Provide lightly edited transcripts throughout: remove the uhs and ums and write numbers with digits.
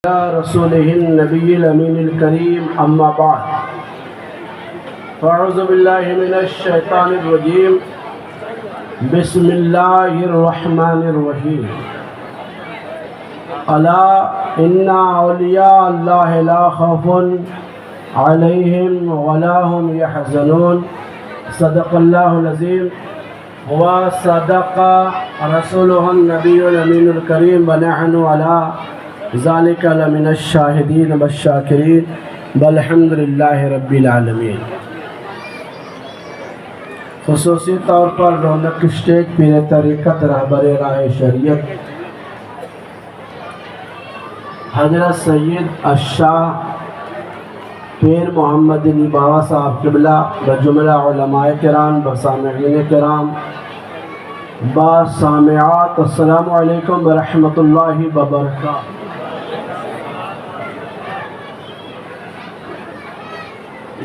رسوله النبي الأمين الكريم أما بعد فأعوذ بالله من الشيطان الرجيم بسم الله الرحمن الرحيم ألا إن أولياء الله لا خوف عليهم ولا هم يحزنون صدق الله العظيم وصدق رسوله النبي الأمين الكريم ونحن على ذالک لمن الشاہدین والشاکرین والحمد للہ رب العالمین۔ خصوصی طور پر رونق اسٹیج پیر طریقت رہبر راہ شریعت حضرت سید الشاہ پیر محمد علی بابا صاحب قبلہ بجملہ علماء کرام بسامعین کرام بسامعات، السلام علیکم ورحمۃ اللہ وبرکاتہ۔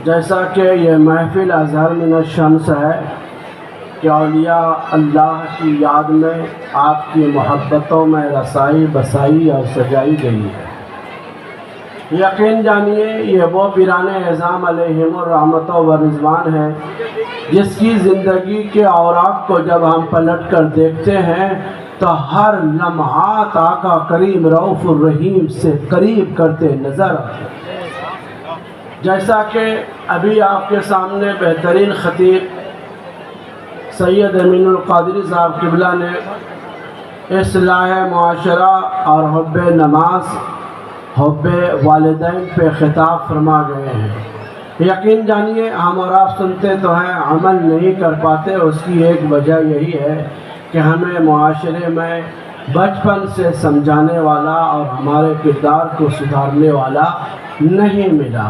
جیسا کہ یہ محفل اظہر من الشمس ہے کہ اولیاء اللہ کی یاد میں آپ کی محبتوں میں رسائی بسائی اور سجائی گئی ہے۔ یقین جانیے یہ وہ پیران اعظام علیہم الرحمت و رضوان ہے جس کی زندگی کے اوراق کو جب ہم پلٹ کر دیکھتے ہیں تو ہر لمحات آقا کریم رؤوف الرحیم سے قریب کرتے نظر آتے ہیں۔ جیسا کہ ابھی آپ کے سامنے بہترین خطیب سید امین القادری صاحب قبلہ نے اصلاح معاشرہ اور حب نماز حب والدین پہ خطاب فرما گئے ہیں۔ یقین جانیے ہم اور آپ سنتے تو ہیں، عمل نہیں کر پاتے۔ اس کی ایک وجہ یہی ہے کہ ہمیں معاشرے میں بچپن سے سمجھانے والا اور ہمارے کردار کو سدھارنے والا نہیں ملا،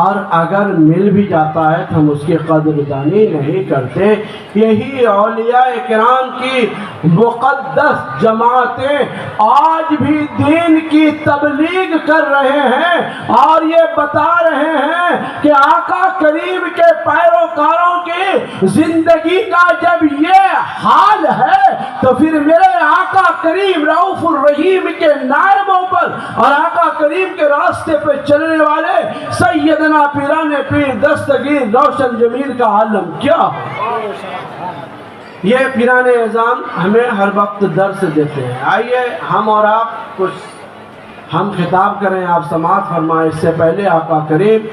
اور اگر مل بھی جاتا ہے تو ہم اس کی قدردانی نہیں کرتے۔ یہی اولیاء کرام کی مقدس جماعتیں آج بھی دین کی تبلیغ کر رہے ہیں اور یہ بتا رہے ہیں کہ آقا کریم کے پیروکاروں کی زندگی کا جب یہ حال ہے تو پھر میرے آقا کریم رؤوف الرحیم کے نائبوں پر اور آقا کریم کے راستے پہ چلنے والے سیدنا پیران پیر دستگیر روشن جمیل کا عالم کیا ہو۔ یہ پیران اعظام ہمیں ہر وقت درس دیتے ہیں۔ آئیے ہم اور آپ کچھ ہم خطاب کریں، آپ سماعت فرمائیں۔ اس سے پہلے آقا کریم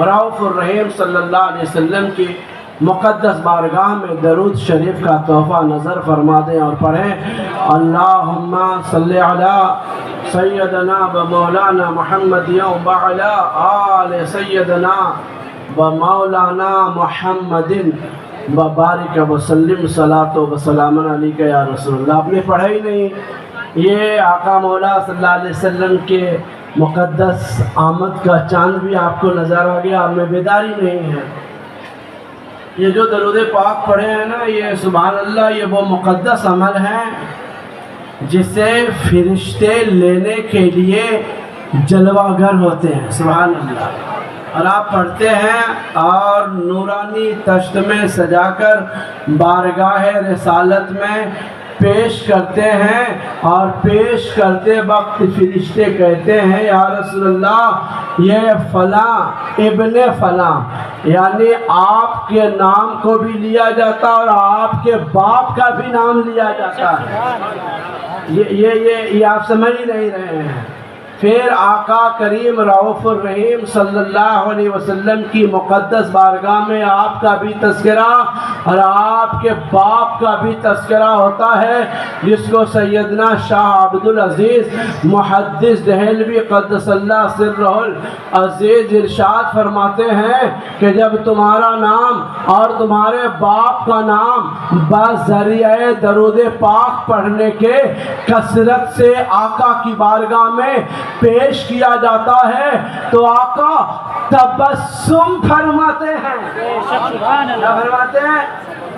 رؤوف الرحیم صلی اللہ علیہ وسلم کی مقدس بارگاہ میں درود شریف کا تحفہ نظر فرما دیں اور پڑھیں اللہم صلی علی سیدنا و مولانا محمد وعلی آل سیدنا و مولانا محمد وبارک وسلم صلاۃ و سلام علیک یا رسول اللہ۔ آپ نے پڑھا ہی نہیں؟ یہ آقا مولا صلی اللہ علیہ وسلم کے مقدس آمد کا چاند بھی آپ کو نظر آ گیا، آپ میں بیداری نہیں ہے۔ یہ جو درود پاک پڑھے ہیں نا، یہ سبحان اللہ، یہ وہ مقدس عمل ہے جسے فرشتے لینے کے لیے جلوہ گر ہوتے ہیں۔ سبحان اللہ۔ اور آپ پڑھتے ہیں اور نورانی تشت میں سجا کر بارگاہ رسالت میں پیش کرتے ہیں، اور پیش کرتے وقت فرشتے کہتے ہیں یا رسول اللہ یہ فلاں ابن فلاں، یعنی آپ کے نام کو بھی لیا جاتا اور آپ کے باپ کا بھی نام لیا جاتا ہے۔ یہ آپ سمجھ ہی نہیں رہے ہیں۔ پھر آقا کریم رؤوف الرحیم صلی اللہ علیہ وسلم کی مقدس بارگاہ میں آپ کا بھی تذکرہ اور آپ کے باپ کا بھی تذکرہ ہوتا ہے، جس کو سیدنا شاہ عبدالعزیز محدث دہلوی قدس اللہ سرہ العزیز ارشاد فرماتے ہیں کہ جب تمہارا نام اور تمہارے باپ کا نام بذریعہ درود پاک پڑھنے کے کثرت سے آقا کی بارگاہ میں پیش کیا جاتا ہے تو آقا تبسم فرماتے ہیں۔ کیا فرماتے ہیں؟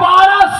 12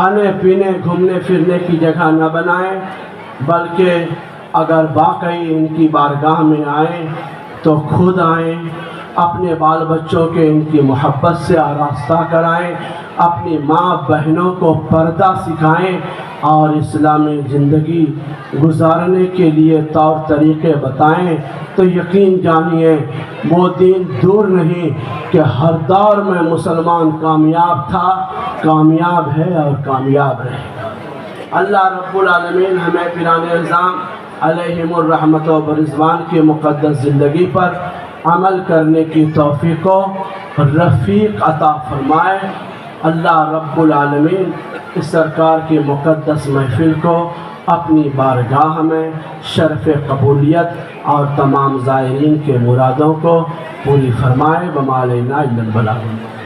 کھانے پینے گھومنے پھرنے کی جگہ نہ بنائیں، بلکہ اگر واقعی ان کی بارگاہ میں آئیں تو خود آئیں، اپنے بال بچوں کے ان کی محبت سے آراستہ کرائیں، اپنی ماں بہنوں کو پردہ سکھائیں اور اسلامی زندگی گزارنے کے لیے طور طریقے بتائیں، تو یقین جانیے وہ دین دور نہیں کہ ہر دور میں مسلمان کامیاب تھا، کامیاب ہے اور کامیاب رہے گا۔ اللہ رب العالمین ہمیں پیران اعظام علیہم الرحمت و رضوان کی مقدس زندگی پر عمل کرنے کی توفیق و رفیق عطا فرمائے۔ اللہ رب العالمین اس سرکار کی مقدس محفل کو اپنی بارگاہ میں شرف قبولیت اور تمام زائرین کے مرادوں کو پوری فرمائے۔ وما علینا الا البلاغ۔